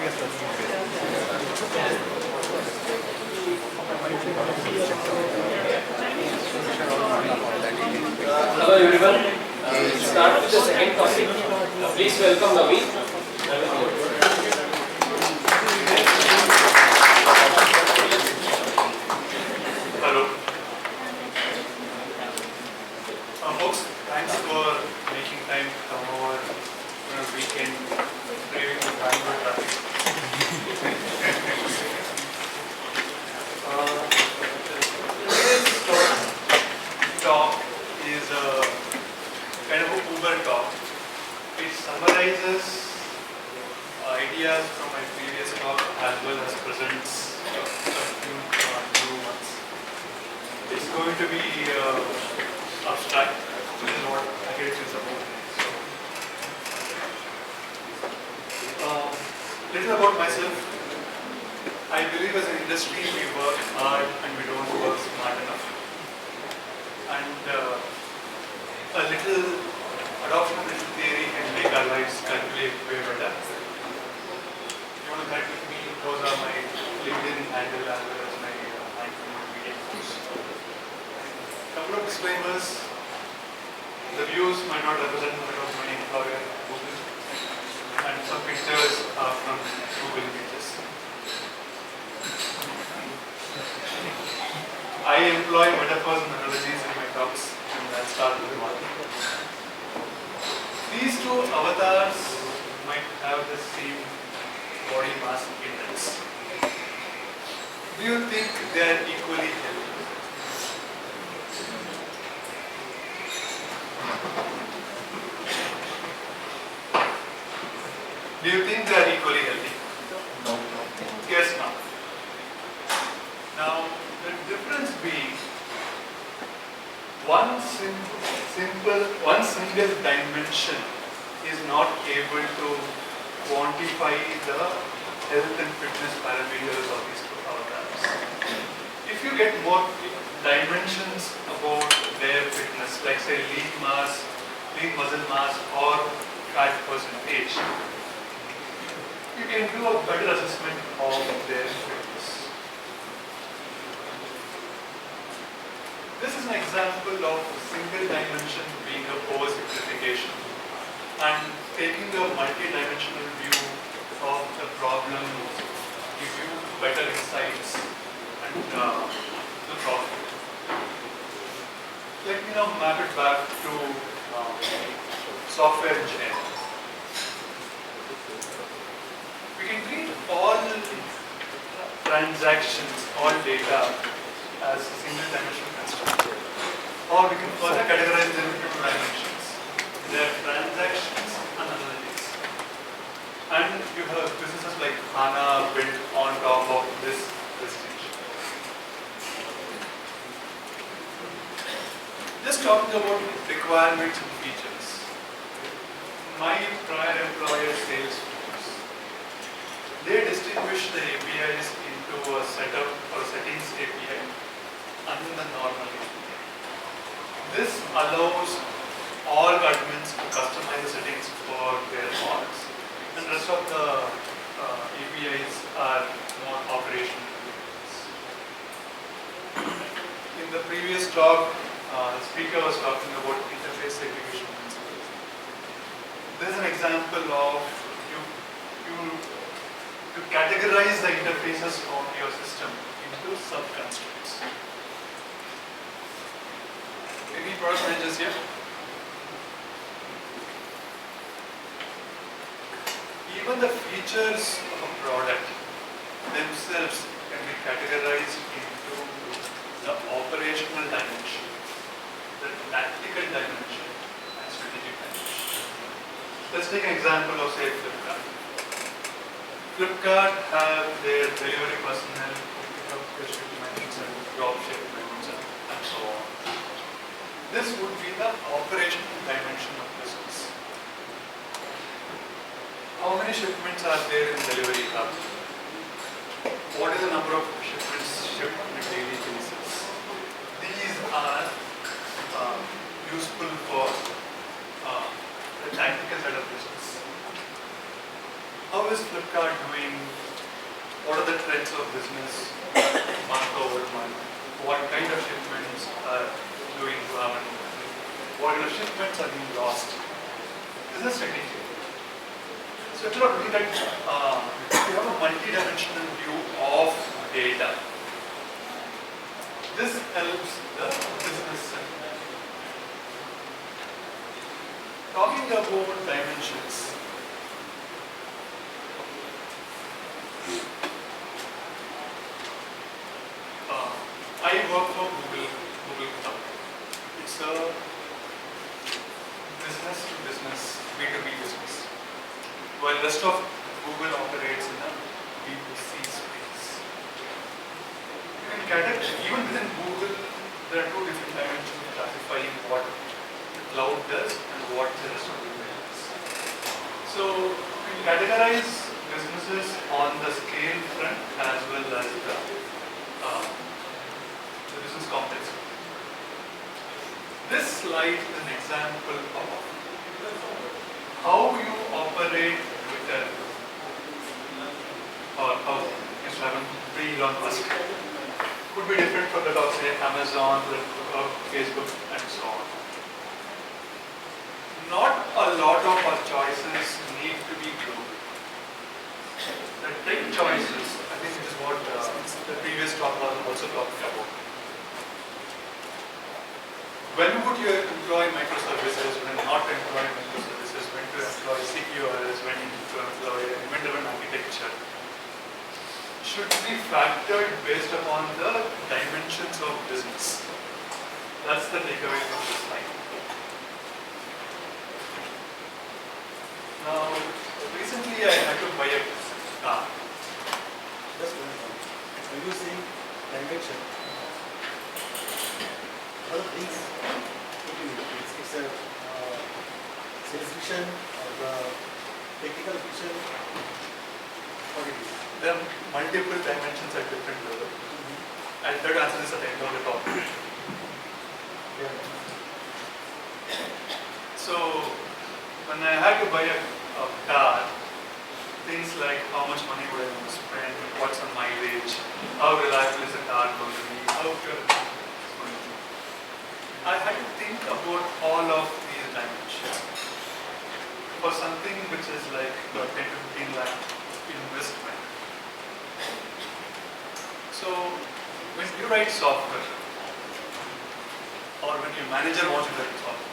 Hello everyone. We'll start with the second topic. Please welcome Naveen. Hello. Folks, thanks for making time to come over on a weekend, braving the Bangalore traffic. Today's talk is a kind of a Uber talk. It summarizes ideas from my previous talk as well as presents a few new ones. It's going to be abstract, which is what academics is about. So, little about myself. I believe as an industry we work hard and we don't work smart enough. And a little adoption of little theory can make our lives calculate way better. If you want to connect with me, those are my LinkedIn handle as well as my handle media tools. Couple of disclaimers. The views might not represent the views of my employer, Google, and some pictures are from Google Images. I employ metaphors and analogies in my talks, and I'll start with one. These two avatars might have the same body mass index. Do you think they are equally healthy? Do you think they are equally healthy? No. Guess not. Now, the difference being one single dimension is not able to quantify the health and fitness parameters of these two avatars. If you get more dimensions about their fitness, like say lean muscle mass or fat percentage, you can do a better assessment of their fitness. This is an example of a single dimension being a oversimplification and taking a multi-dimensional view of the problem gives you better insights and the problem. Let me now map it back to software engineering. We can treat all transactions, all data as a single dimensional construct. Or we can further categorize them into two dimensions. They are transactions and analytics. And you have businesses like HANA built on top of this distinction. Just talking about requirements and features. My prior employer, Salesforce, they distinguish the APIs into a setup or settings API and the normal API. This allows all admins to customize the settings for their mods, and the rest of the APIs are more operational. In the previous talk, the speaker was talking about interface segregation principles. This is an example of you to categorize the interfaces of your system into sub-constructs. Any product managers here? Even the features of a product themselves can be categorized into the operational dimension, the tactical dimension, and strategic dimension. Let's take an example of, say, Flipkart. Flipkart have their delivery personnel, pickup shipments and drop shipments and so on. This would be the operational dimension of business. How many shipments are there in delivery hub? What is the number of shipments shipped on a daily basis? These are useful for the tactical side of business. How is Flipkart doing? What are the trends of business month over month? What kind of shipments are doing well? What kind of shipments are being lost? This is strategy. So if you're looking at, you have a multi-dimensional view of data. This helps the business. Talking about dimensions. I work for Muguda. It's a business to business, B2B business. While the rest of Google operates in a B2C space. You can categorize, even within Google, there are two different dimensions of classifying what cloud does and what the rest of Google does. So you can categorize businesses on the scale front as well as the business complexity. This slide is an example of how you operate Twitter or how Instagram pre-Elon Musk could be different from that of say Amazon, Facebook and so on. Not a lot of our choices need to be global. The tech choices, I think this is what the previous talk was also talking about. When would you employ microservices, when not employ microservices, when to employ CQRs, when to employ event-driven architecture, should be factored based upon the dimensions of business. That's the takeaway from this slide. Now, recently I had to buy a car. Just one point. When you say dimension, other things, what do you mean? It's a sales fiction or the technical fiction. What it is? There are multiple dimensions at different levels. I'll try to answer this at the end of the talk. Yeah. So, when I had to buy a car, things like how much money would I want to spend, what's the mileage, how reliable is the car going to be, how pure is it going to be. I had to think about all of these dimensions. For something which is like 10 to 15 lakh investment. So, when you write software, or when your manager wants you to write software,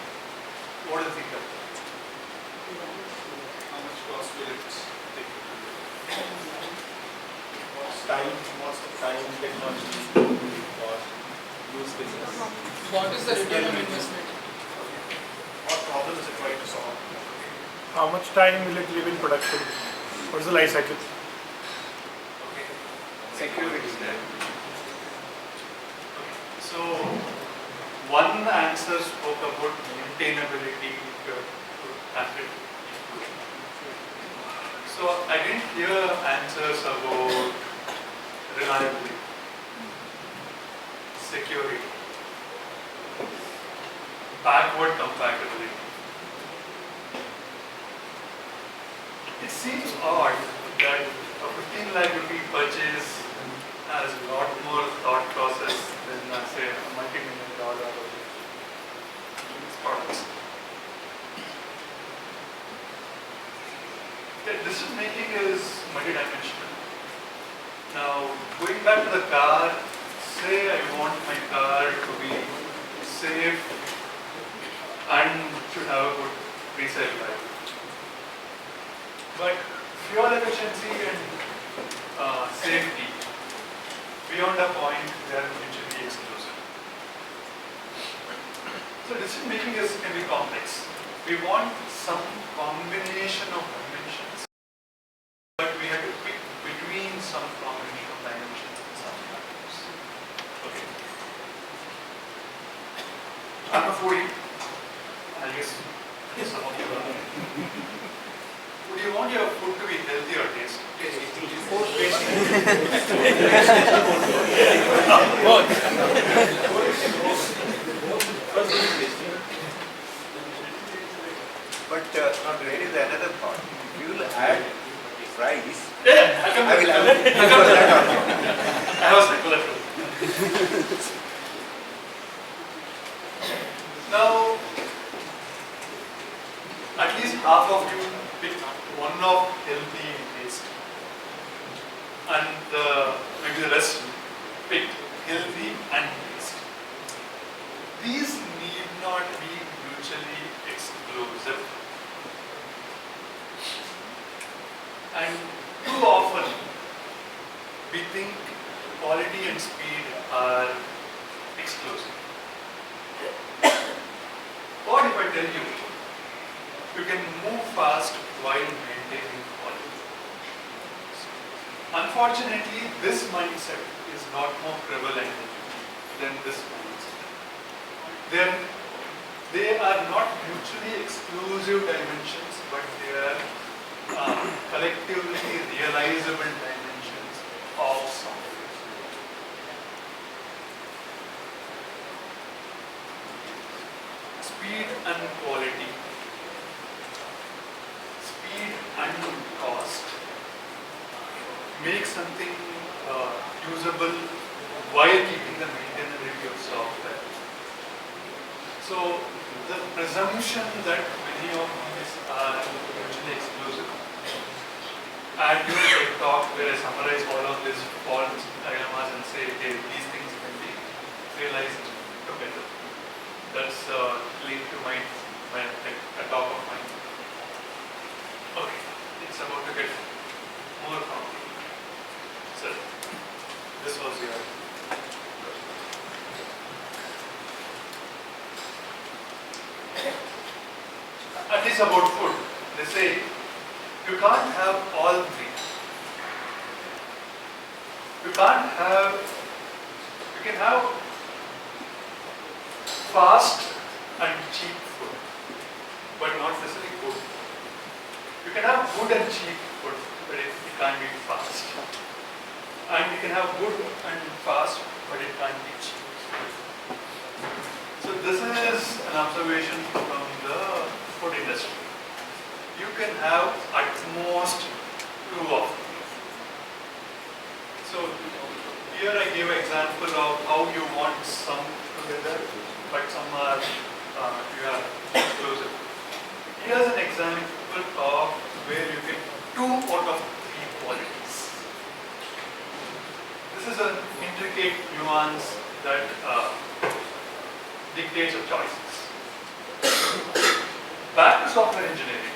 what do you think of? How much cost will it take to do? What's the time, technology, or use business? What is the return on investment? What problem is it trying to solve? How much time will it live in production? What is the life cycle? Okay. Security is there. Okay. So, one answer spoke about maintainability to asset. So, I didn't hear answers about reliability, security, backward compatibility. It seems odd that a 15 lakh rupee purchase has a lot more thought process than say a multi-million dollar products. The decision making is multidimensional. Now, going back to the car, say I want my car to be safe and should have a good resale value. But fuel efficiency and safety, beyond a point, they are mutually exclusive. So decision making can be complex. We want some combination of dimensions, but we have to pick between some combination of dimensions and some factors. Okay. I'm a foodie. I guess some of you are. Would you want your food to be healthy or tasty? But not really the another part. You will add price, Yeah, I'll come I to will. that. I'll come to that. I was like, collateral. Now, at least half of you picked one of healthy and taste, and maybe the rest picked healthy and taste. These need not be mutually exclusive. And too often, we think quality and speed are exclusive. What if I tell you, you can move fast while maintaining quality? Unfortunately, this mindset is not more prevalent than this mindset. They are not mutually exclusive dimensions, but they are collectively realizable dimensions of software. Speed and quality, speed and cost make something usable while keeping the maintainability of software. So the presumption that many of these are mutually exclusive. I had given a talk where I summarize all of these fault dilemmas and say, hey, these things can be realized together. That's linked to my a talk of mine. Okay, it's about to get more complicated. So this was your at least about food. They say you can't have all three. You can have fast and cheap food, but not necessarily good. You can have good and cheap food, but it can't be fast. And you can have good and fast, but it can't be cheap. So this is an observation from the food industry. You can have at most two of them. So here I gave an example of how you want some together, but some are you are exclusive. Here's an example of where you get 2 out of 3 qualities. This is an intricate nuance that dictates your choices. Back to software engineering.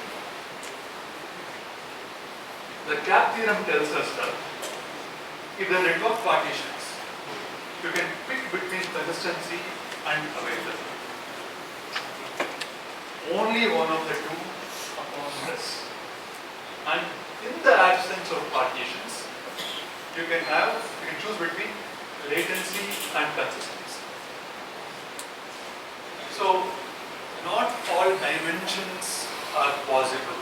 The CAP theorem tells us that if the network partitions, you can pick between consistency and availability. Only one of the two upon this. And in the absence of partitions, you can choose between latency and consistency. So, not all dimensions are possible.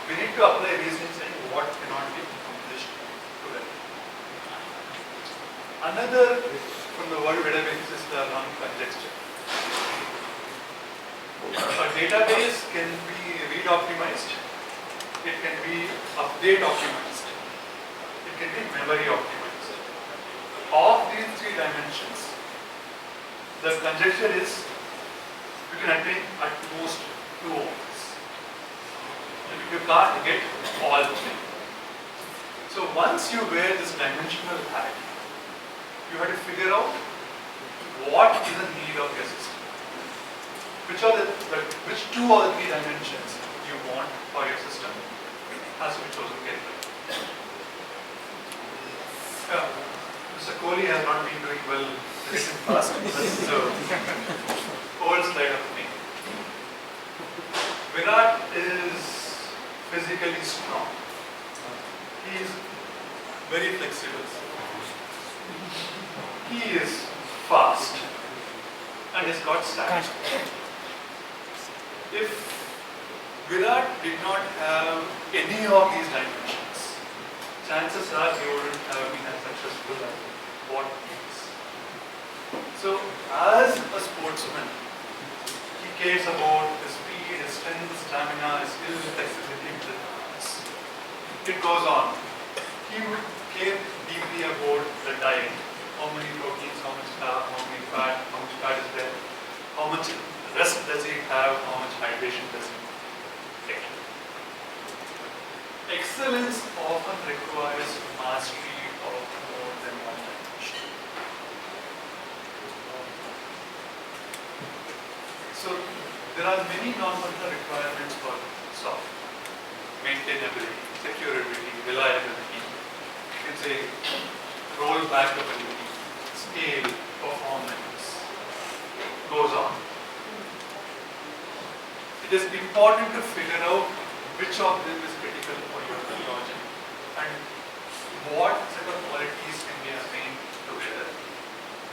We need to apply reasoning saying what cannot be accomplished together. Another from the world database is the run conjecture. A database can be read optimized, it can be update optimized, it can be memory optimized. Of these 3 dimensions, the conjecture is you can attain at most 2 of this. And you can't get all 3. So once you wear this dimensional hat, you have to figure out what is the need of your system. Which 2 or 3 dimensions you want for your system has to be chosen carefully. Mr. Kohli has not been doing well this in past. That's old slide of me. Virat is physically strong. He is very flexible. He is fast and has got stamina. If Virat did not have any of these dimensions, chances are he wouldn't have been as successful as what he is. So, as a sportsman, he cares about his speed, his strength, stamina, his skill, flexibility, intelligence. it goes on. He would care deeply about the diet. How many proteins, how much carb, how much fat is there, how much rest does he have, how much hydration does he take. Excellence often requires mastery of more than one dimension. So there are many non-functional requirements for software. Maintainability, security, reliability, you can say rollback ability, scale, performance, goes on. It is important to figure out which of them is critical for your project and what set of qualities can be attained together.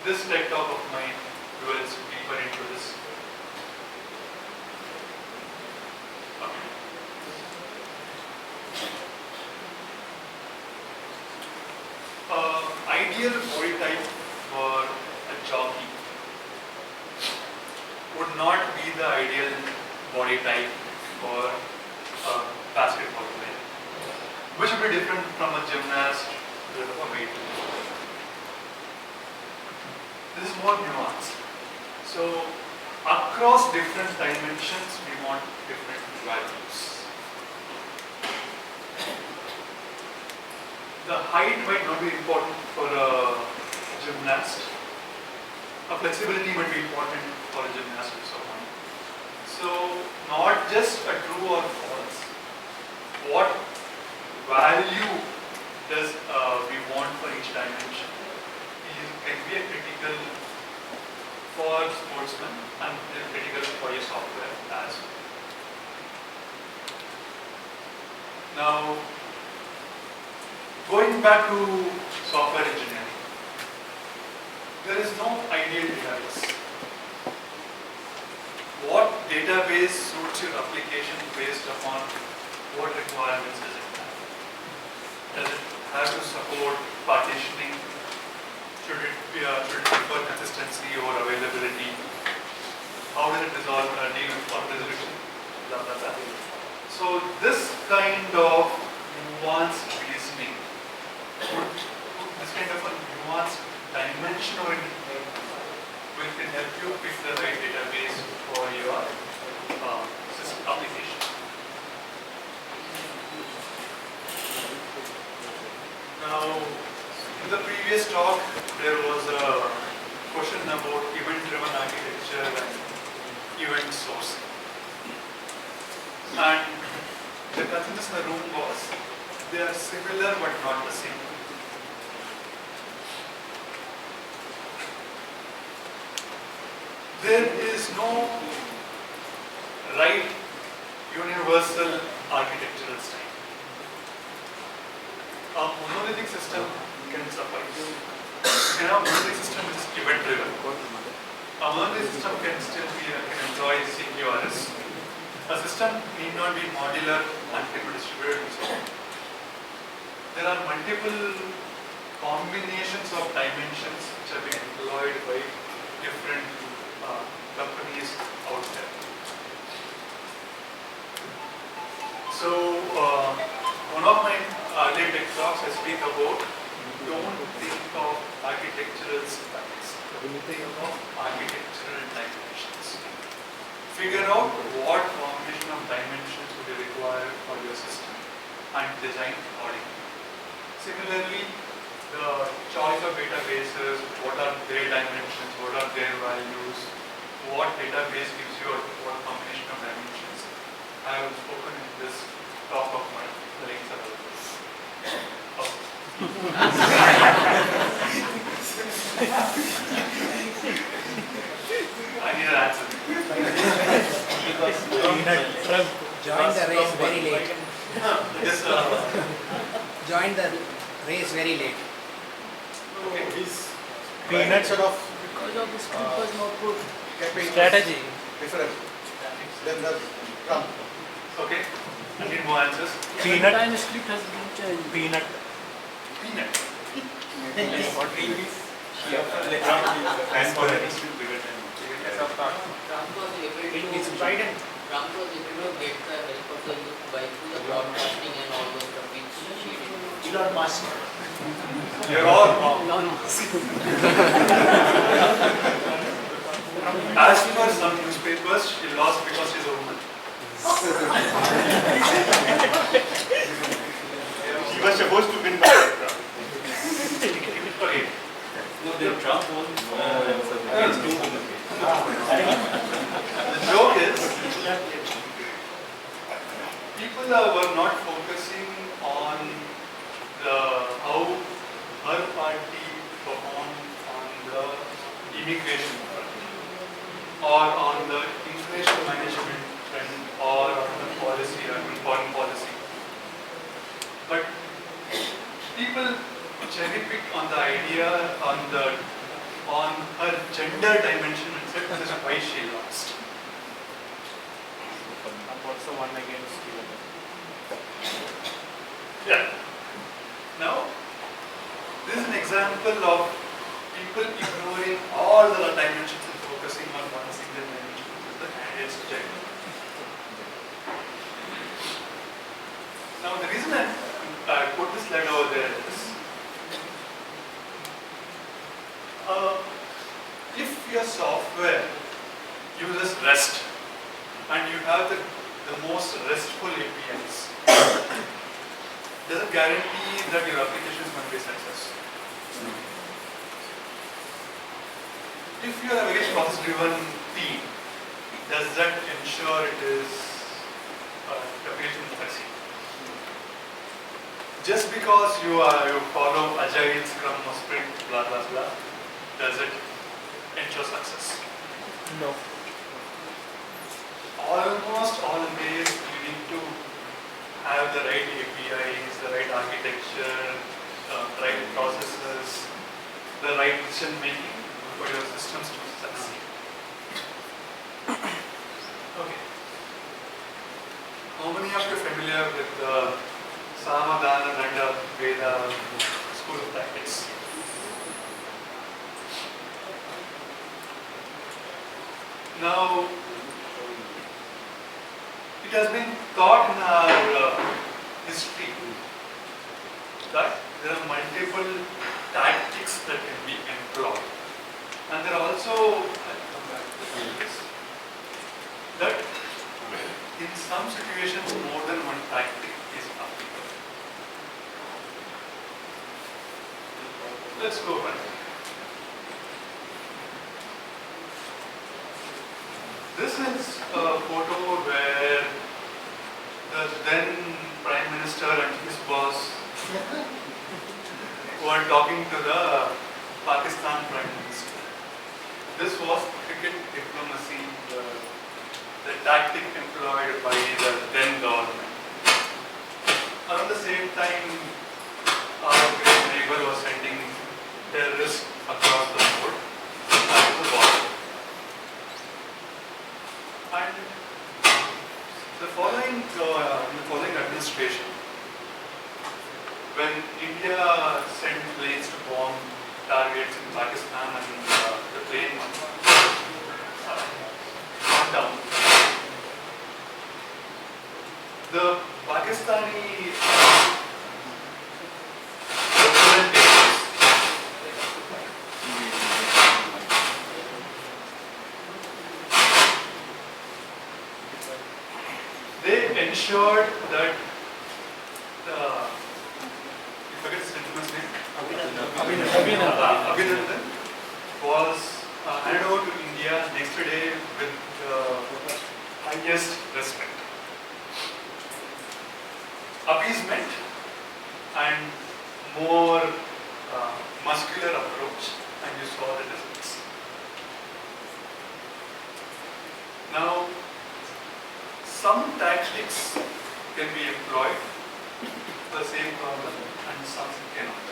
This tech talk of mine dwells deeper into this. Ideal body type for a jockey would not be the ideal body type for a basketball player, which would be different from a gymnast to a weightlifter. This is more nuanced. So, across different dimensions, we want different values. The height might not be important for a gymnast. A flexibility might be important for a gymnast and so on. So, not just a true or false. What value does we want for each dimension can be a critical for sportsmen and critical for your software as well. Now, going back to software engineering, there is no ideal database. What database suits your application based upon what requirements does it have? Does it have to support partitioning? Should it prefer consistency or availability? How does it resolve deal with fault resolution? Blah blah blah. So this kind of nuanced reasoning, this kind of a nuanced dimension oriented will can help you pick the right database for your system application. Now, in the previous talk, there was a question about event-driven architecture and event sourcing. And the consensus in the room was they are similar but not the same. There is no right universal architectural style. A monolithic system can suffice. You can have a monolithic system which is event-driven. A monolithic system can still be can enjoy CQRS. A system need not be modular and can be distributed and so on. There are multiple combinations of dimensions which have been employed by different companies out there. So, one of my early tech talks I speak about don't think of architectural specs, think of architectural dimensions. Figure out what combination of dimensions would you require for your system and design accordingly. Similarly, the choice of databases, what are their dimensions, what are their values, what database gives you what combination of dimensions. I have spoken in this talk of mine. The links are available. I need an answer. Joined the race very late. Yes, Joined the race very late. okay. His Peanuts dimension of Because of the script was not good. campaign was strategy. different than the Trump. Okay. I need more answers. Peanut. Sometimes script has been changed. Peanut. Peanut. It's Biden. Trump was able to get the help of the youth by through the broadcasting and all those stuff which Elon Musk. You're all wrong. As per some newspapers, she lost because she's a woman. She was supposed to win by that round. Okay. No, the Trump won against two women. The joke is, people were not focusing on how her party performed on the immigration front, or on the inflation management front, or on the policy, foreign policy. But people cherry picked on the idea, on her gender dimension, and said this is why she lost. And what's the one against you? Yeah. Now, this is an example of people ignoring all the dimensions and focusing on one single dimension, which is the candidate's gender. Now, the reason I put this slide over there is, if your software uses REST and you have the most RESTful APIs, does it guarantee that your application is going to be a success? If you are a very process-driven team, does that ensure it is the application will succeed? Just because you follow Agile, Scrum, or Sprint, blah blah blah, does it ensure success? No. Almost always you need to have the right APIs, the right architecture, right processes, the right decision making for your systems to succeed. Okay. How many of you are familiar with the Samadana Danda Veda school of tactics? Now, it has been taught in our history that there are multiple tactics that can be employed. And there are also, I'll come back to this, that in some situations more than one tactic is applicable. Let's go back. This is a photo where the then Prime Minister and his boss were talking to the Pakistan Prime Minister. This was cricket diplomacy, the tactic employed by the then government. Around the same time, our great neighbor was sending terrorists across the board to the border. And the following administration, when India sent planes to bomb targets in Pakistan and the plane shot down, the Pakistani representatives they ensured that the, you forget this gentleman's name? Abhinandan was handed over to India next day with the highest respect. Appeasement and more muscular approach, and you saw the results. Now, some tactics can be employed for the same problem and some cannot.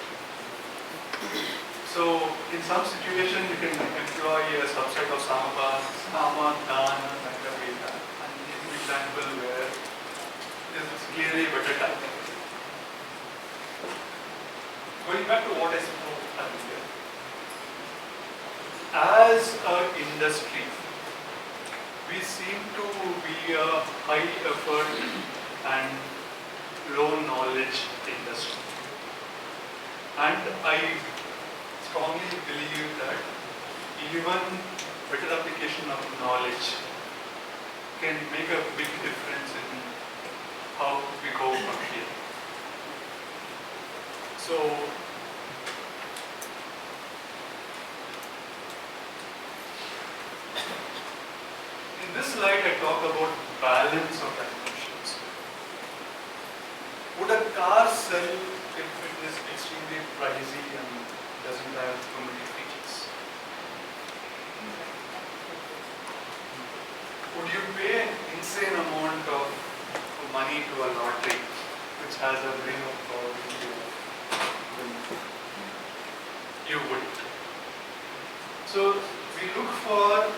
So, in some situation you can employ a subset of Sama, Dana, Danda, Veda, and this is an example where this is clearly a better tactic. Going back to what I said earlier, as an industry, we seem to be a high effort and low knowledge industry. And I strongly believe that even better application of knowledge can make a big difference in how we go from here. So, in this slide I talk about balance of dimensions. Would a car sell if it is extremely pricey and doesn't have too many features? Would you pay an insane amount of money to a lottery which has a ring of probability of winning? You wouldn't. So we look for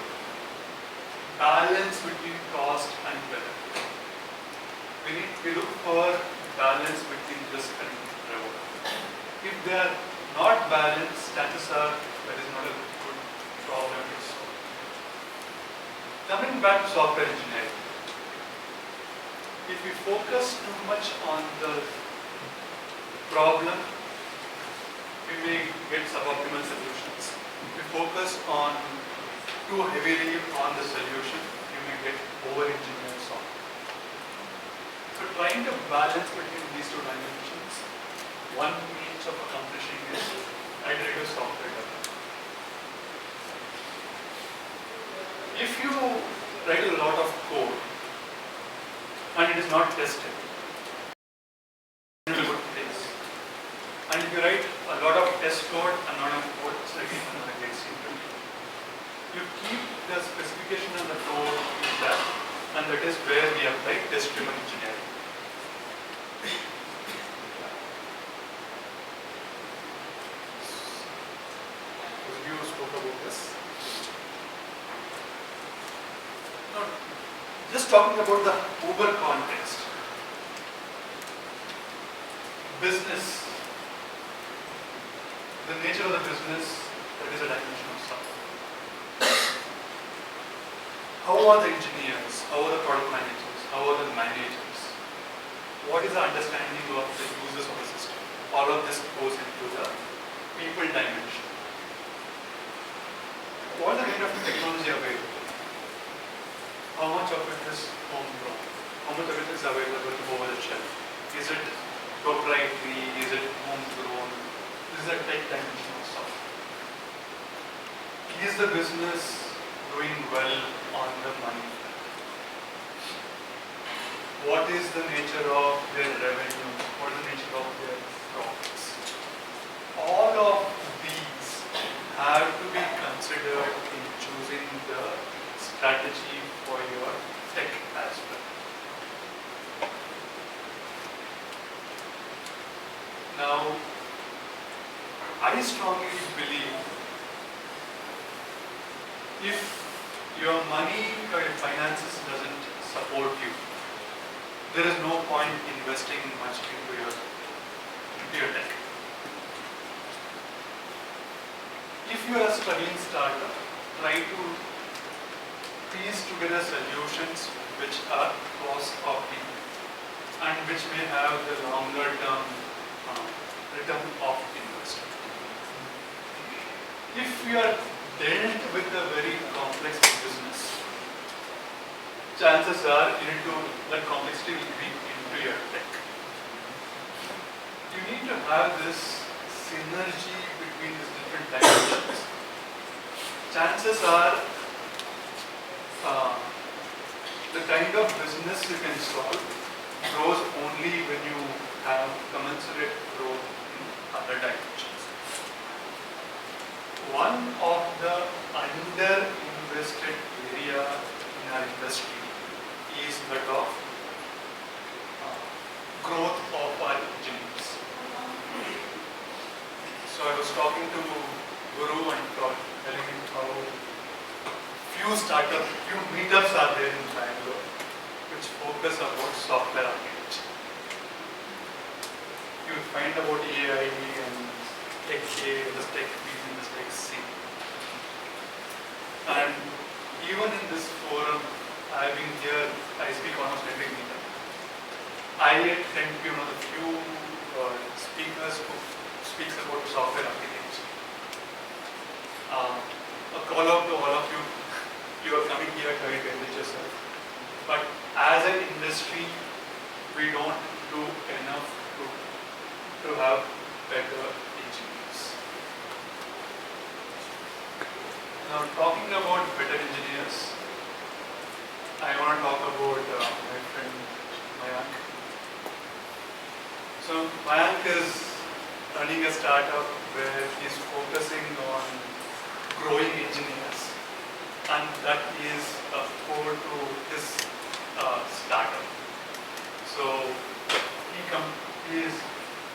balance between cost and benefit. We look for balance between risk and reward. If they are not balanced, chances are that is not a good problem to solve. Coming back to software engineering, if we focus too much on the problem, we may get suboptimal solutions. If we focus on too heavily on the solution, you may get over-engineered software. So trying to balance between these two dimensions, one means of accomplishing is iterative software development. If you write a lot of code and it is not tested, it will go to place. And if you write a lot of test code and not enough code, it's like another great secret. You keep the specification of the code in that, and that is where we apply test-driven engineering. You spoke about this. Now, just talking about the Uber context. Business. The nature of the business, that is a dimension of software. How are the engineers? How are the product managers? How are the managers? What is the understanding of the users of the system? All of this goes into the people dimension. What is the kind of technology available? How much of it is homegrown? How much of it is available over the shelf? Is it proprietary? Is it homegrown? This is a tech dimension of software. Is the business doing well on the money front? What is the nature of their revenue? What is the nature of their profits? All of these have to be considered in choosing the strategy for your tech as well. Now, I strongly believe if your money or your finances doesn't support you, there is no point investing much into your tech. If you are a struggling startup, try to piece together solutions which are cost-optimum and which may have the longer term return of investment. If you are dealt with a very complex business, chances are that complexity will be into your tech. You need to have this synergy between these different dimensions. Chances are the kind of business you can solve grows only when you have commensurate growth in other dimensions. One of the under-invested area in our industry is that of growth of our engineers. So I was talking to Guru and telling him how few meetups are there in Bangalore which focus about software architecture. You will find about AI and Tech A, the Tech B, and the Tech C. And even in this forum, I've been here, I speak almost every meetup. I tend to be one of the few speakers who speaks about software architects. A call out to all of you. You are coming here to educate yourself. But as an industry, we don't do enough to have better engineers. Now, talking about better engineers, I want to talk about my friend Mayank. So Mayank is running a startup where he's focusing on growing engineers, and that is core to his startup. So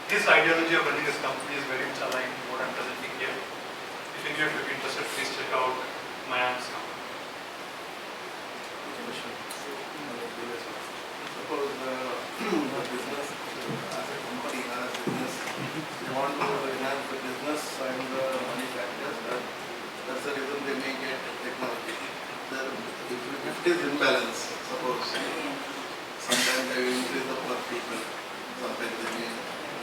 his ideology of running his company is very much aligned with what I'm presenting here. If any of you are interested, please check out Mayank's company. Suppose the business, as a company, as a business, they want to enhance the business and the money factors. That's the reason they may get technology. If it is imbalance, suppose sometimes they will increase the per people, sometimes they may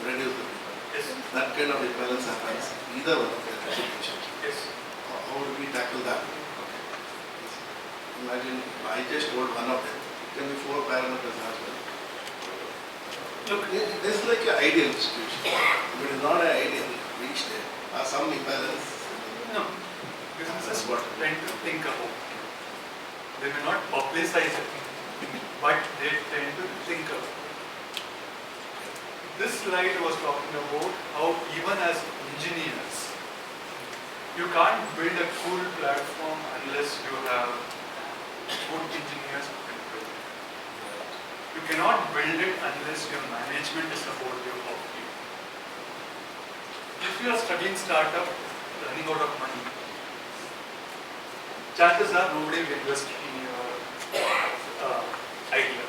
reduce the people. Yes. That kind of imbalance happens either one of their application. Yes. How do we tackle that? Okay. Imagine I just told one of them. It can be 4 parameters as well. Look, This is like an ideal situation. If it is not an ideal, reach there. Some imbalance. no. Businesses tend to think about it. They may not publicize it, but they tend to think about it. This slide was talking about how even as engineers, you can't build a cool platform unless you have good engineers who can build it. You cannot build it unless your management is supportive of you. If you are studying startup, running out of money, chances are nobody will invest in your idea.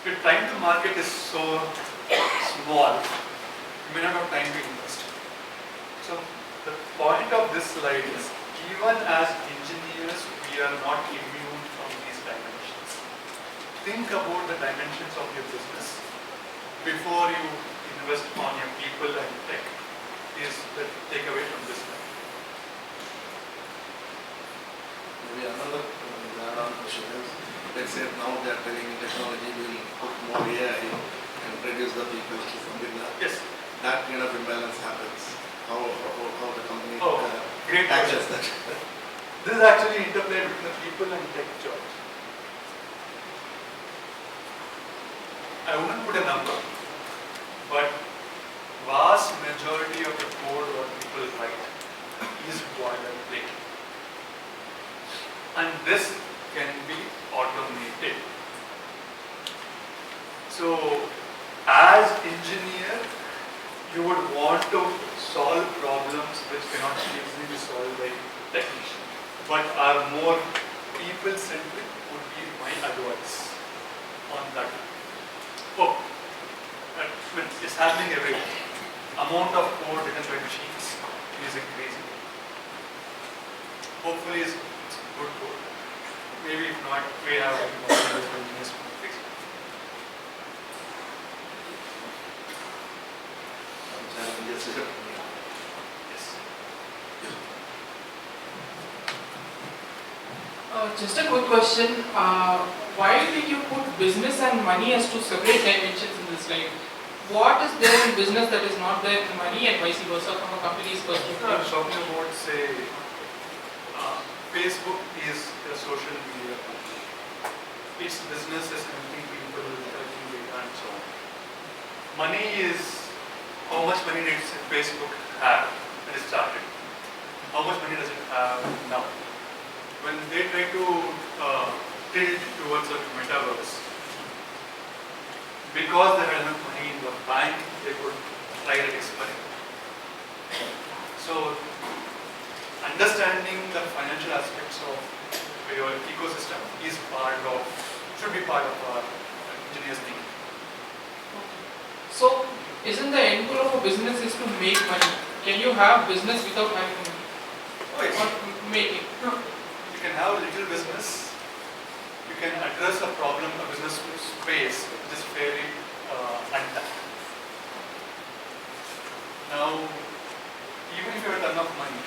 Your time to market is so small, you may not have time to invest. So the point of this slide is, even as engineers, we are not immune from these dimensions. Think about the dimensions of your business before you invest on your people and tech, is the takeaway from this slide. Maybe another add-on question is, let's say now they are telling technology will put more AI and reduce the people to something like that. Yes. That kind of imbalance happens. How the company Great tackles question. that. This is actually interplay between the people and tech jobs. I wouldn't put a number, but vast majority of the code what people write is boilerplate. And this can be automated. So, as engineer, you would want to solve problems which cannot easily be solved by technician, but are more people-centric would be my advice on that. Oh, it's happening every day. Amount of code written by machines is increasing. Hopefully it's good code. Maybe if not, we have engineers to fix it. Challenges. Yes. Just a quick question. Why did you put business and money as two separate dimensions in this slide? What is there in business that is not there in money, and vice versa from a company's perspective? I'm talking about, say, Facebook is a social media company. Its business is connecting people, collecting data, and so on. Money is how much money does Facebook have when it started? How much money does it have now? When they try to tilt towards the metaverse, because they had enough money in the bank, they could try that experiment. So, understanding the financial aspects of your ecosystem is should be part of our engineers' thinking. So, isn't the end goal of a business is to make money? Can you have business without having money? Oh, yes. Or making? No. You can have a little business. You can address a problem, a business space, which is fairly untapped. Now, even if you had enough money,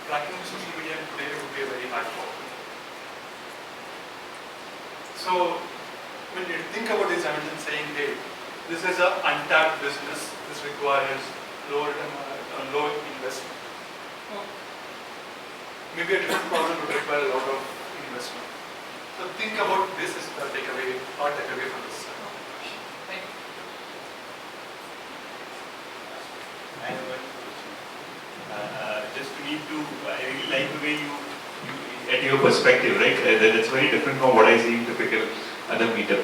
cracking social media today would be a very hard problem. So when you think about these dimensions, saying, hey, this is an untapped business, this requires low investment. Maybe a different problem would require a lot of investment. So think about this as the takeaway, or takeaway from this. Thank you. I have one question. Just need to, I really like the way you at your perspective, right? That it's very different from what I see in typical other meetup.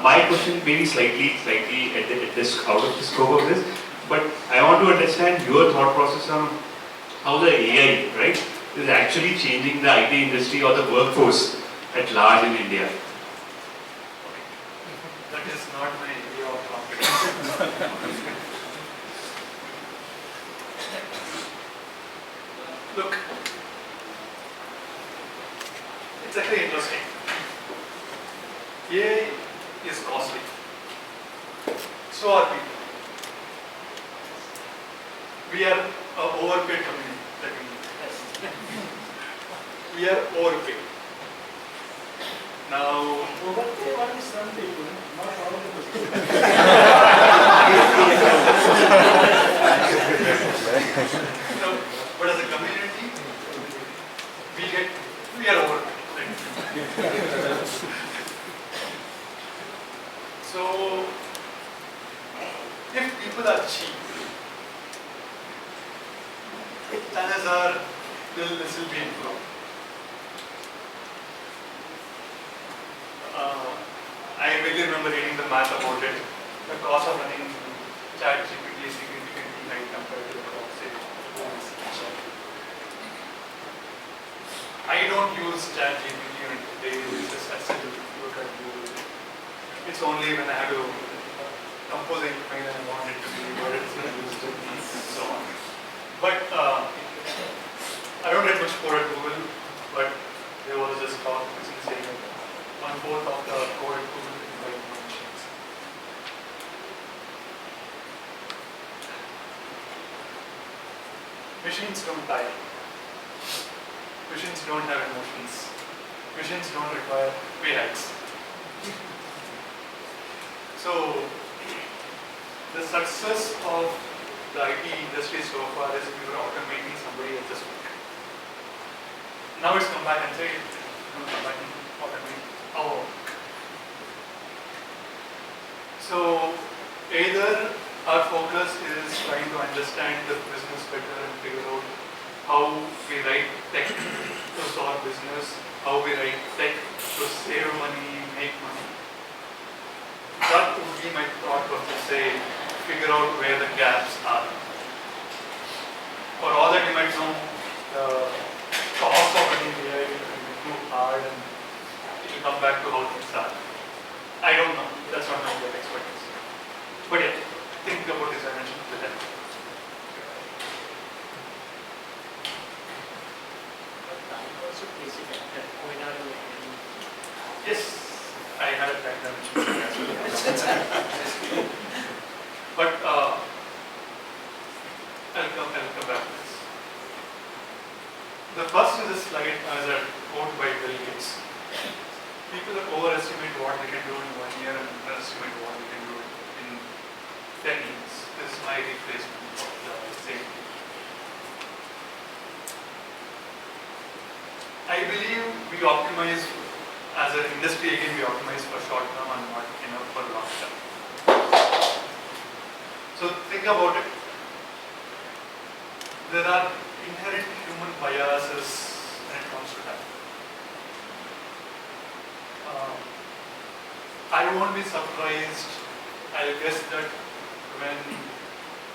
My question may be slightly at this out of the scope of this, but I want to understand your thought process on how the AI, right, is actually changing the IT industry or the workforce at large in India. That is not my area of competence. Look, it's actually interesting. AI is costly. So are people. We are an overpaid community. We are overpaid. Now, Overpaid only some people, not all of us. but as a community, we are overpaid. So, if people are cheap, chances are this will be improved. I really remember reading the math about it. The cost of running ChatGPT is significantly high compared to the cost, say, I don't use ChatGPT on a daily basis. I still look at Google. It's only when I have to compose a email and I want it to be worded, it's going to use it and so on. But I don't get much code at Google, but there was this talk saying that 1/4 of the code at Google is by machines. Machines don't die. Machines don't have emotions. Machines don't require pay hikes. So, the success of the IT industry so far is we were automating somebody else's work. Now it's come back and say, come back and automate our work. So, either our focus is trying to understand the business better and figure out how we write tech to solve business, how we write tech to save money, make money. That would be my thought process, say, figure out where the gaps are. For all that you might know, the cost of running AI will be too hard and it will come back to how things are. I don't know, that's not my expertise. But yeah, think about this dimension with that. Yes, I had a time dimension as well. But I'll come back to this. The first is a slide as a quote by Bill Gates. People overestimate what they can do in 1 year and underestimate what they can do in 10 years. This is my replacement of the same. I believe we optimize, as an industry again, we optimize for short term and not enough for long term. So think about it. There are inherent human biases when it comes to that. I won't be surprised, I'll guess that when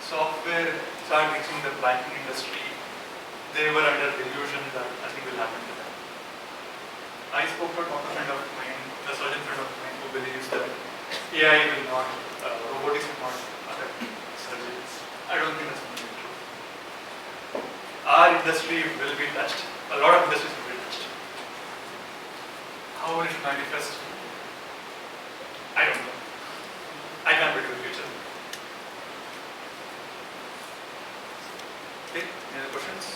software started reaching the banking industry, they were under delusion that nothing will happen to them. I spoke to a doctor friend of mine, a surgeon friend of mine, who believes that AI will not, robotics will not affect surgeries. I don't think that's going to be true. Our industry will be touched. A lot of industries will be touched. How will it manifest? I don't know. I can't predict the future. Okay, any other questions?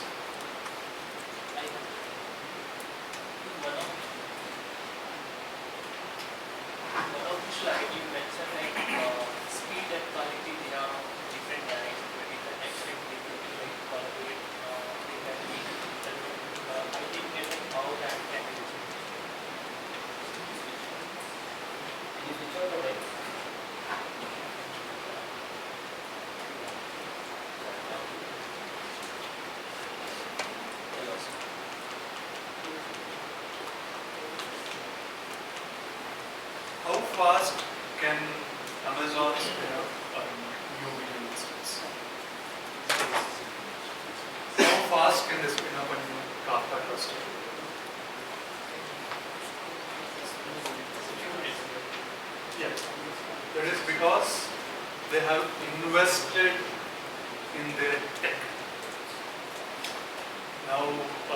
I think one of the slide you mentioned like speed and quality they are different directions, but different extremely like collaborate they can be I think getting how that can be achieved. In the future the way. How fast can Amazon spin up a new medium instance? How fast can they spin up a new Kafka cluster? Yeah, that is because they have invested in their tech. Now, a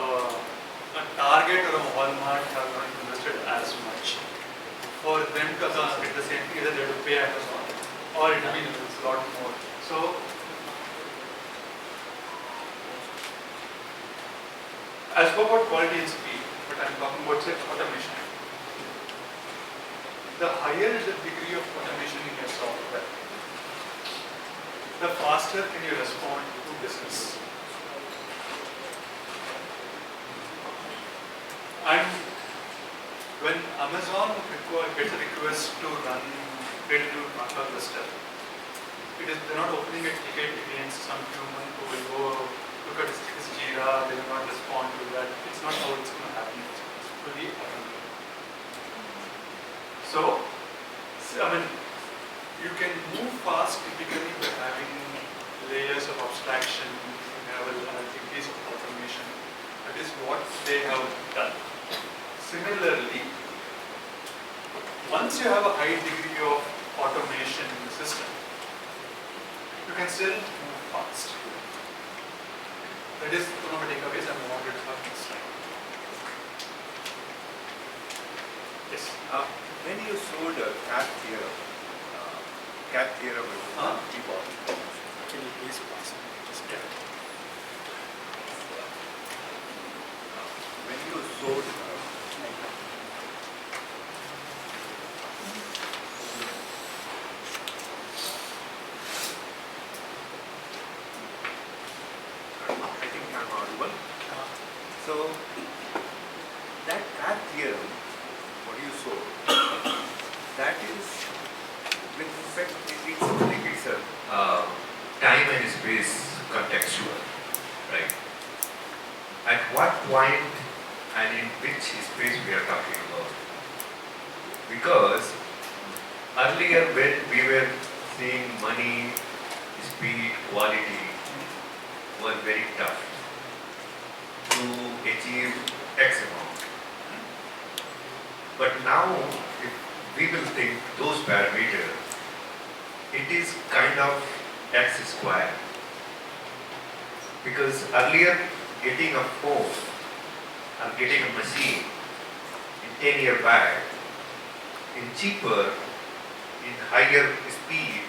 Target or a Walmart have not invested as much. For them to get the same thing, either they have to pay Amazon or it will be a lot more. So, I spoke about quality and speed, but I'm talking about say automation. The higher the degree of automation in your software, the faster can you respond to business. And when Amazon gets a request to create a new Kafka cluster, they're not opening a ticket against some human who will go look at his Jira, they will not respond to that. It's not how it's going to happen. It's fully automated. So, I mean, you can move fast typically by having layers of abstraction, you have a degrees of automation. That is what they have done. Similarly, once you have a high degree of automation in the system, you can still move fast. That is one of the takeaways I wanted to have this time. Yes. When you showed cat theorem with keyboard, Can you please pass it? when you showed I think I'm audible. So that cat theorem, what you showed, that is with respect, it's a time and space contextual, right? At what point and in which space we are talking about? Because earlier when we were seeing money, speed, quality was very tough to achieve X amount. But now, if we will think those parameters, it is kind of X square. Because earlier, getting a phone or getting a machine in 10 years back, in cheaper, in higher speed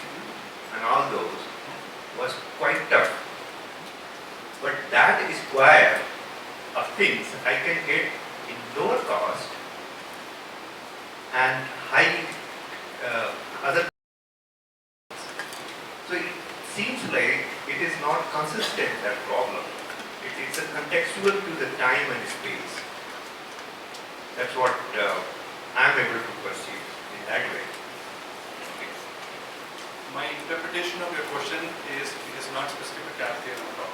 and all those was quite tough. But that square of things I can get in lower cost and high other. So it seems like it is not consistent, that problem. It is a contextual to the time and space. That's what I am able to perceive in that way. My interpretation of your question is it is not specific to cat theorem at all.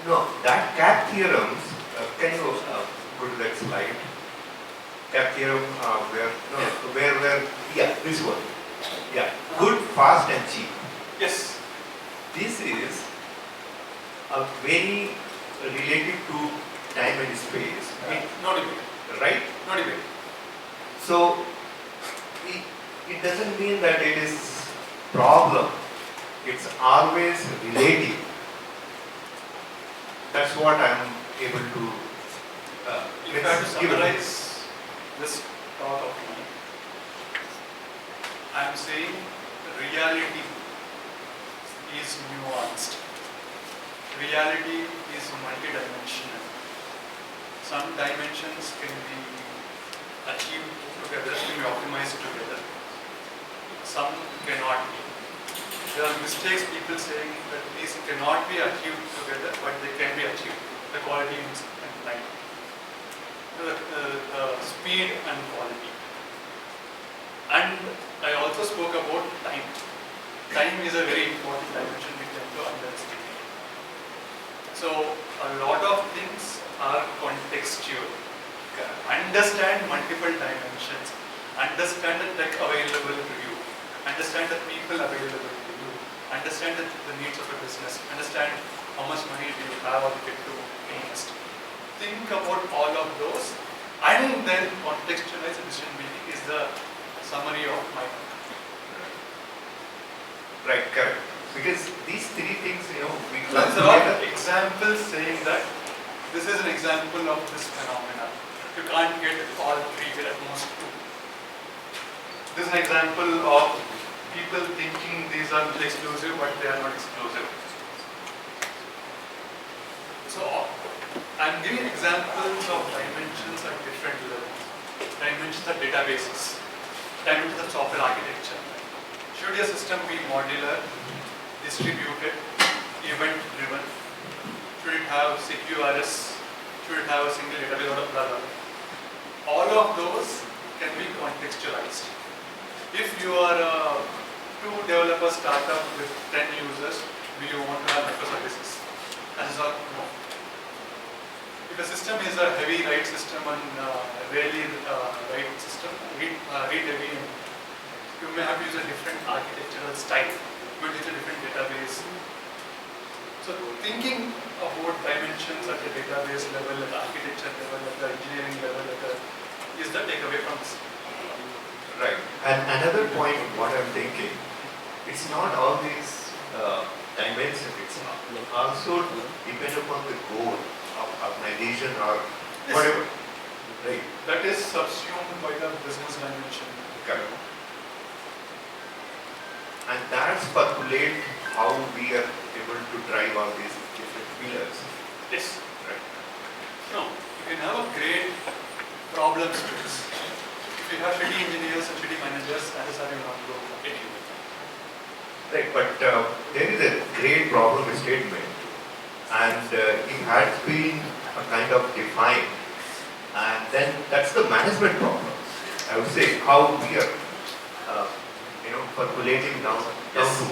No, that cap theorems, can you go to that slide? Cap theorem, yeah, this one. Yeah, good, fast and cheap. Yes. This is a very related to time and space, No debate. right? No debate. So, it doesn't mean that it is problem. It's always relative. That's what I'm able to If I have to summarize this talk of mine, I'm saying reality is nuanced. reality is multidimensional. Some dimensions can be achieved together, can be optimized together. Some cannot be. There are mistakes, people saying that these cannot be achieved together, but they can be achieved. The quality and time. The speed and quality. And I also spoke about time. Time is a very important dimension we tend to underestimate. So a lot of things are contextual. Understand multiple dimensions. Understand the tech available to you. Understand the people available to you. Understand the needs of a business. Understand how much money do you have or get to invest. Think about all of those and then contextualize decision making is the summary of my work. Right, correct. Because these three things, we There club are together. examples saying that this is an example of this phenomena. You can't get all three, get at most two. This is an example of people thinking these are exclusive, but they are not exclusive. So I'm giving examples of dimensions at different levels. Dimensions are databases. Dimensions of software architecture. Should your system be modular, distributed, event-driven? Should it have CQRS? Should it have a single database or blah, blah? All of those can be contextualized. If you are a 2-developer startup with 10 users, do you want to have microservices? Answer no. If a system is a heavy write system and rarely write system, read heavy, you may have to use a different architectural style. You may use a different database. So thinking about dimensions at the database level, at the architecture level, at the engineering level, is the takeaway from this. Right. And another point, what I'm thinking, it's not all these dimensions, it's also depend upon the goal of organization or whatever. Right. That is subsumed by the business dimension. Correct. And that percolate how we are able to drive all these different pillars. Yes. Right. No, you can have a great problem space. If you have shitty engineers and shitty managers, that is how you not go anywhere. Right, but there is a great problem statement, and it has been a kind of defined, and then that's the management problem. I would say how we are, percolating down Yes. to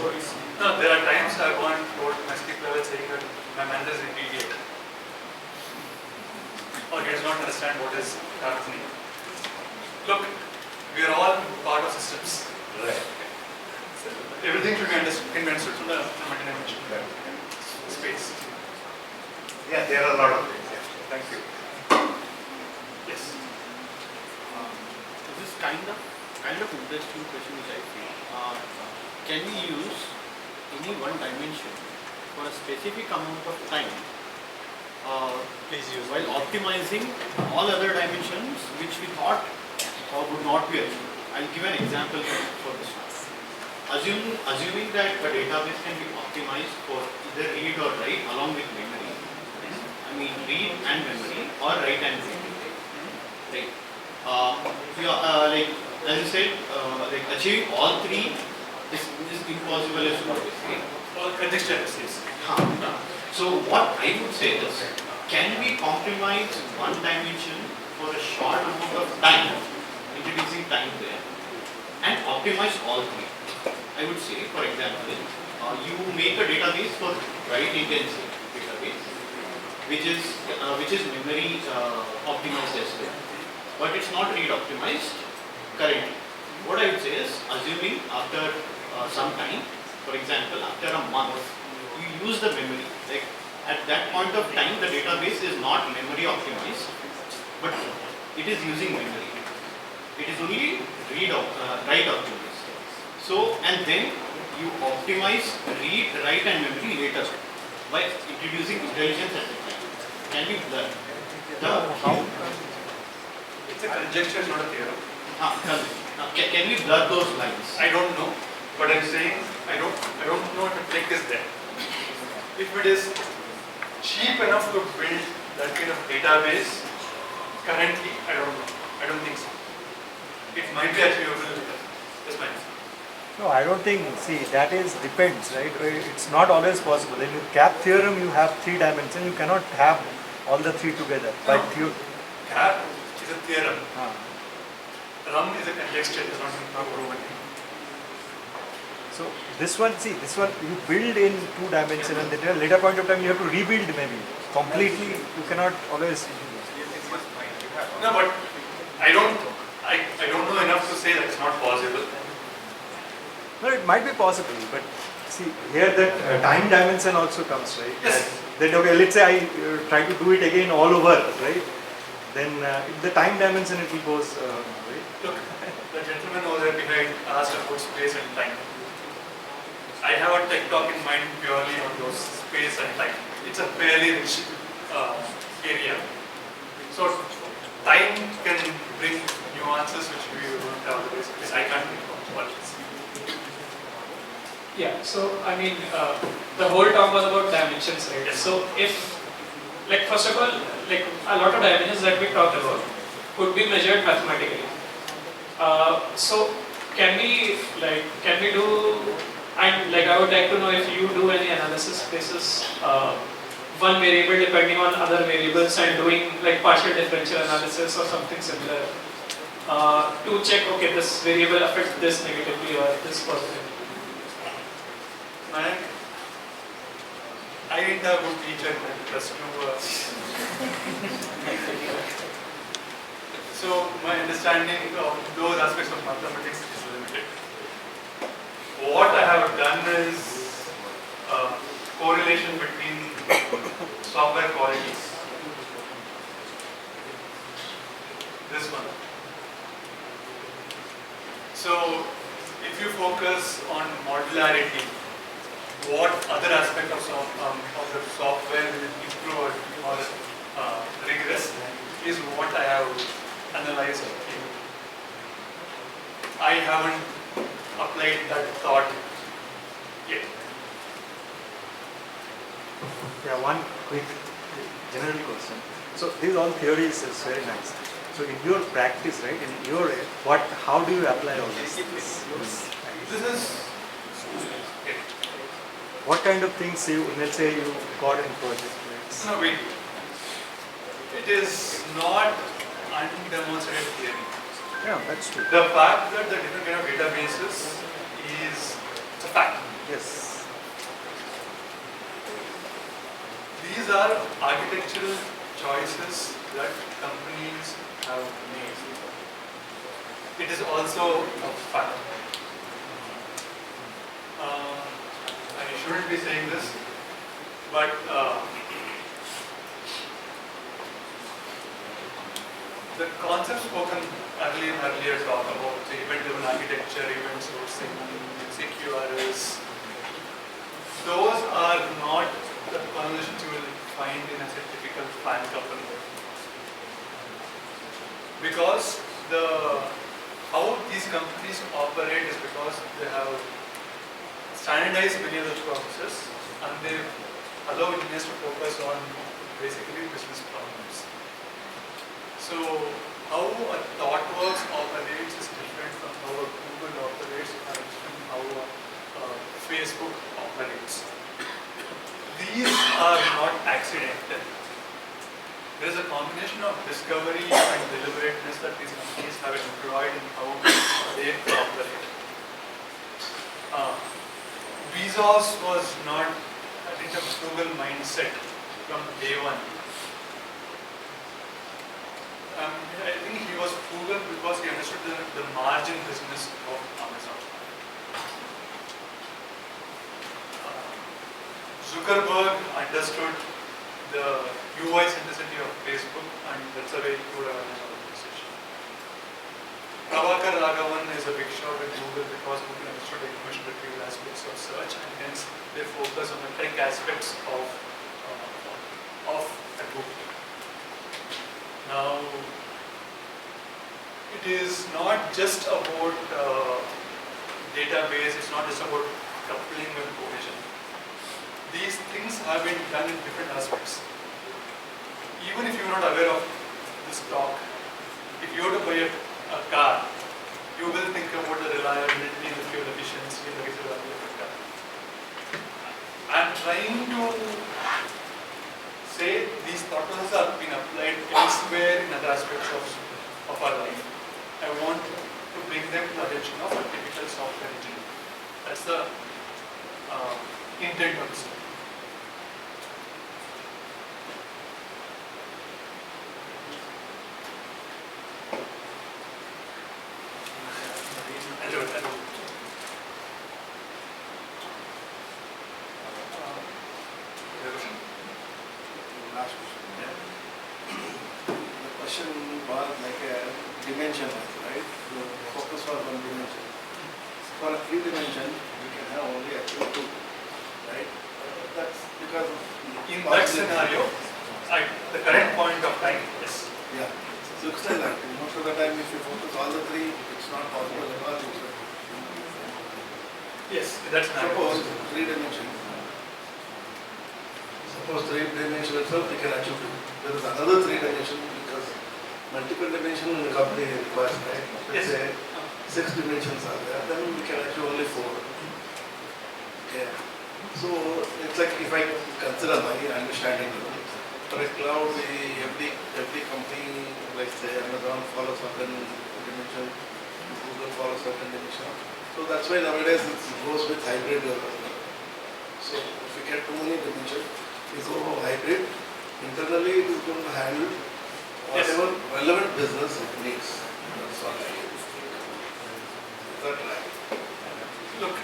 No, there are times I've gone told my skip level saying that my manager is an idiot. Or he does not understand what is happening. Look, we are all part of systems. right. So everything should be understood from the multi-dimension space. Yeah, there are a lot of things. Yeah. Thank you. Yes. This is kind of interesting question which I feel. Can we use any one dimension for a specific amount of time while optimizing all other dimensions which we thought would not be achieved? I'll give an example for this one. Assuming that the database can be optimized for either read or write along with memory. I mean read and memory or write and memory. Right. Like as you said, like achieving all three is impossible as what we say. All contextual yes. So what I would say is, can we compromise one dimension for a short amount of time, introducing time there, and optimize all three? I would say, for example, you make a database for write intensive database, which is memory optimized as well, but it's not read optimized currently. What I would say is, assuming after some time, for example, after a month, you use the memory. Like at that point of time, the database is not memory optimized, but it is using memory. It is only write optimized. So, and then you optimize read, write, and memory later by introducing intelligence at the time. Can we blur? It's a conjecture, not a theorem. Can we blur those lines? I don't know, but I'm saying I don't know if the trick is there. If it is cheap enough to build that kind of database? Currently, I don't know. I don't think so. It might be achievable later. That's my answer. No, I don't think, see, that is depends, right? It's not always possible. In cap theorem, you have 3 dimensions. You cannot have all the 3 together. But you, Cap is a theorem. ah. Rum is a conjecture, it is not proven. So this one, see, this one you build in 2 dimensions, and then at a later point of time you have to rebuild maybe completely. You cannot always. No, but I don't know enough to say that it's not possible. No, it might be possible, but see here that time dimension also comes, right? Yes. That okay, let's say I try to do it again all over, right? Then the time dimension it goes, right? Look, the gentleman over there behind asked about space and time. I have a tech talk in mind purely on those space and time. It's a fairly rich area. So time can bring nuances which we don't have otherwise. Because I can't think of what it is. Yeah, so I mean, the whole talk was about dimensions, right? Yes. So if, like, first of all, like a lot of dimensions that we talked about could be measured mathematically. So can we do, and like I would like to know if you do any analysis basis one variable depending on other variables and doing like partial differential analysis or something similar to check, okay, this variable affects this negatively or this positively. Man, I didn't have a good teacher in plus 2. So my understanding of those aspects of mathematics is limited. What I have done is correlation between software qualities. This one. So if you focus on modularity, what other aspect of the software will improve or regress is what I have analyzed here. I haven't applied that thought yet. Yeah, one quick general question. So these all theories is very nice. So in your practice, right, in your how do you apply all this? This is What kind of things you, let's say you got in project? Right? no wait. It is not undemonstrated theory. Yeah, that's true. The fact that the different kind of databases is it's a fact. Yes. These are architectural choices that companies have made. It is also a fact. I shouldn't be saying this, but the concept spoken earlier talk about the event-driven architecture, event sourcing, CQRS, those are not the conversations you will find in a typical fan company. Because how these companies operate is because they have standardized many of the processes and they allow engineers to focus on basically business problems. So how a ThoughtWorks operates is different from how a Google operates and from how a Facebook operates. These are not accidental. There is a combination of discovery and deliberateness that these companies have employed in how they operate. Bezos was not, I think, a frugal mindset from day one. I think he was frugal because he understood the margin business of Amazon. Zuckerberg understood the UI simplicity of Facebook, and that's a way he would have an organization. Prabhakar Raghavan is a big shot at Google because Google understood the information retrieval aspects of search, and hence they focus on the tech aspects of a Google. Now, it is not just about database, it's not just about coupling with cohesion. these things have been done in different aspects. Even if you're not aware of this talk, if you were to buy a car, you will think about the reliability, the fuel efficiency, the resale value of the car. I'm trying to say these thought processes have been applied elsewhere in other aspects of our life. I want to bring them to the attention of a typical software engineer. That's the intent of this. Last question. The question was like a dimension, right? The focus was on dimension. For a three dimension, we can have only actually two, right? That's because In that scenario, at the current point of time, yes. yeah. So it's still like most of the time, if you focus all the three, it's not possible at all. Yes, that's not. Suppose three dimension. Suppose three dimension itself, we can achieve two. There is another three dimension because multiple dimension in the company requires, right? Let's say 6 dimensions are there, then we can achieve only 4. Okay. So it's like if I consider my understanding, for a cloud, every company, like say Amazon follows certain dimension, Google follows certain dimension. So that's why nowadays it goes with hybrid. So if we get too many dimensions, we go hybrid. Internally, it is going to handle whatever relevant business it needs. That's all I think. Is that right? Look,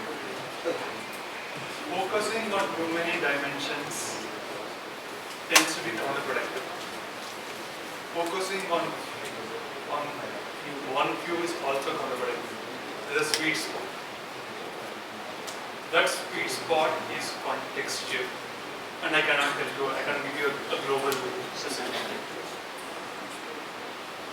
focusing on too many dimensions tends to be counterproductive. Focusing on one view is also counterproductive. There's a sweet spot. That sweet spot is contextual, and I cannot tell you. I can give you a global system.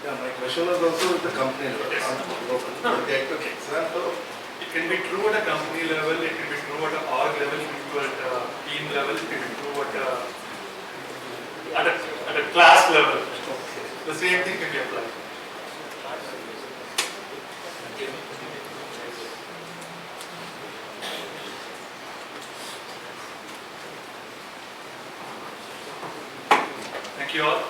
Yeah, my question was also with the company level. Yes. No. Okay, okay. Example. It can be true at a company level. It can be true at an org level. It can be true at a team level. It can be true at a class level. Okay. The same thing can be applied. Thank you all.